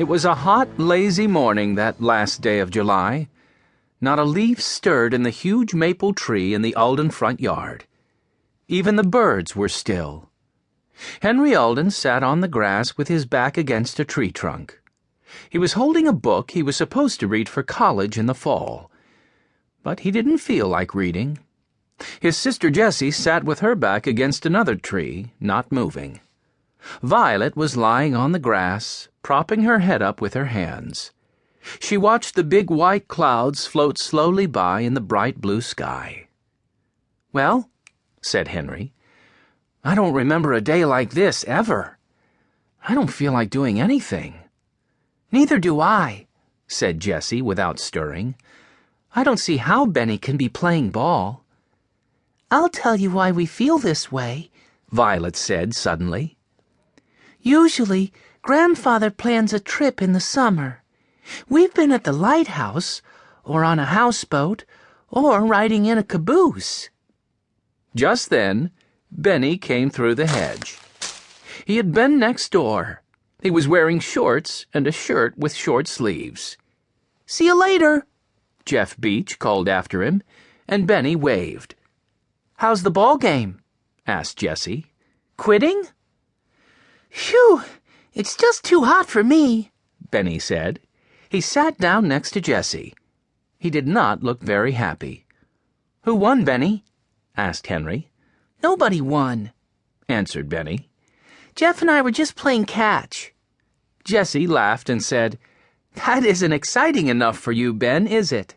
It was a hot, lazy morning that last day of July. Not a leaf stirred in the huge maple tree in the Alden front yard. Even the birds were still. Henry Alden sat on the grass with his back against a tree trunk. He was holding a book he was supposed to read for college in the fall. But he didn't feel like reading. His sister Jessie sat with her back against another tree, not moving. Violet was lying on the grass, propping her head up with her hands. She watched the big white clouds float slowly by in the bright blue sky. "Well," said Henry, "I don't remember a day like this ever. I don't feel like doing anything." "Neither do I," said Jessie without stirring. "I don't see how Benny can be playing ball." "I'll tell you why we feel this way," Violet said suddenly. "Usually, Grandfather plans a trip in the summer. We've been at the lighthouse, or on a houseboat, or riding in a caboose." Just then, Benny came through the hedge. He had been next door. He was wearing shorts and a shirt with short sleeves. "See you later," Jeff Beach called after him, and Benny waved. "How's the ball game?" asked Jessie. "Quitting?" "Phew, it's just too hot for me," Benny said. He sat down next to Jessie. He did not look very happy. "Who won, Benny?" asked Henry. "Nobody won," answered Benny. "Jeff and I were just playing catch." Jessie laughed and said, "That isn't exciting enough for you, Ben, is it?"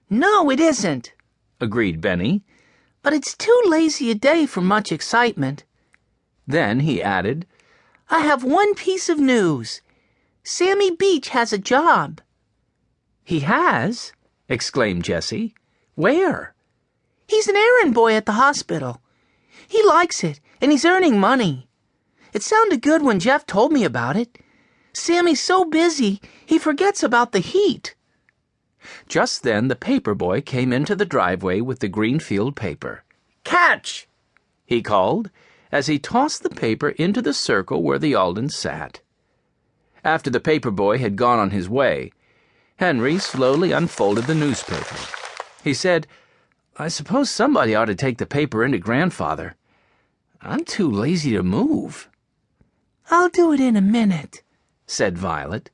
"No, it isn't," agreed Benny. "But it's too lazy a day for much excitement." Then he added, "I have one piece of news. Sammy Beach has a job." "He has?" exclaimed Jessie. "Where?" "He's an errand boy at the hospital. He likes it, and he's earning money. It sounded good when Jeff told me about it. Sammy's so busy, he forgets about the heat." Just then the paper boy came into the driveway with the Greenfield paper. "Catch!" he called, as he tossed the paper into the circle where the Aldens sat. After the paper boy had gone on his way, Henry slowly unfolded the newspaper. He said, "I suppose somebody ought to take the paper into Grandfather. I'm too lazy to move." "I'll do it in a minute," said Violet.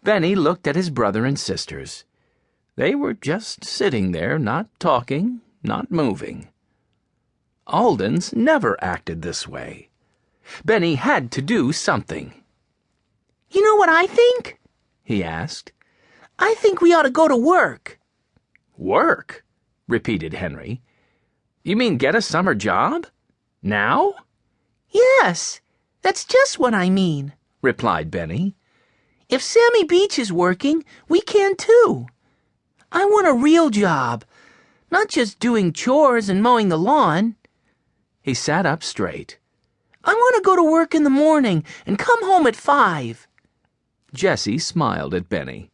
Benny looked at his brother and sisters. They were just sitting there, not talking, not moving. Aldens never acted this way. Benny had to do something. "You know what I think?" he asked. "I think we ought to go to work." "Work?" repeated Henry. "You mean get a summer job? Now?" "Yes, that's just what I mean," replied Benny. "If Sammy Beach is working, we can too. I want a real job, not just doing chores and mowing the lawn." He sat up straight. "I want to go to work in the morning and come home at 5. Jessie smiled at Benny.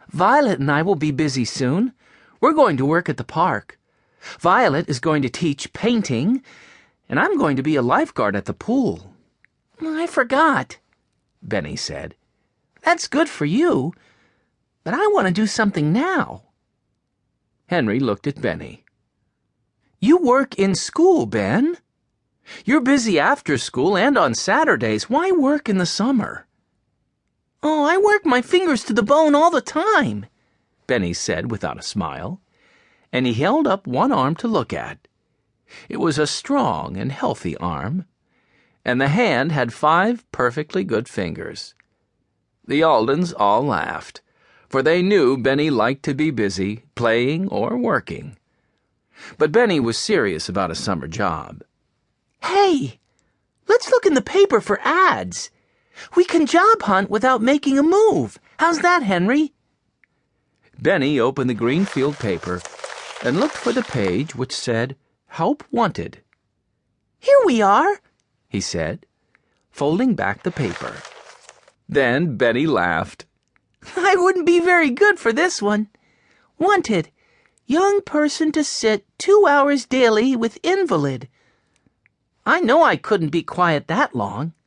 "Violet and I will be busy soon. We're going to work at the park. Violet is going to teach painting, and I'm going to be a lifeguard at the pool." "I forgot," Benny said. "That's good for you, but I want to do something now." Henry looked at Benny. "You work in school, Ben. You're busy after school and on Saturdays. Why work in the summer?" "Oh, I work my fingers to the bone all the time," Benny said without a smile, and he held up one arm to look at. It was a strong and healthy arm, and the hand had 5 perfectly good fingers. The Aldens all laughed, for they knew Benny liked to be busy, playing or working. But Benny was serious about a summer job. "Hey, let's look in the paper for ads. We can job hunt without making a move. How's that, Henry?" Benny opened the Greenfield paper and looked for the page which said, "Help Wanted." "Here we are," he said, folding back the paper. Then Benny laughed. "I wouldn't be very good for this one. Wanted, young person to sit 2 hours daily with invalid. I know I couldn't be quiet that long."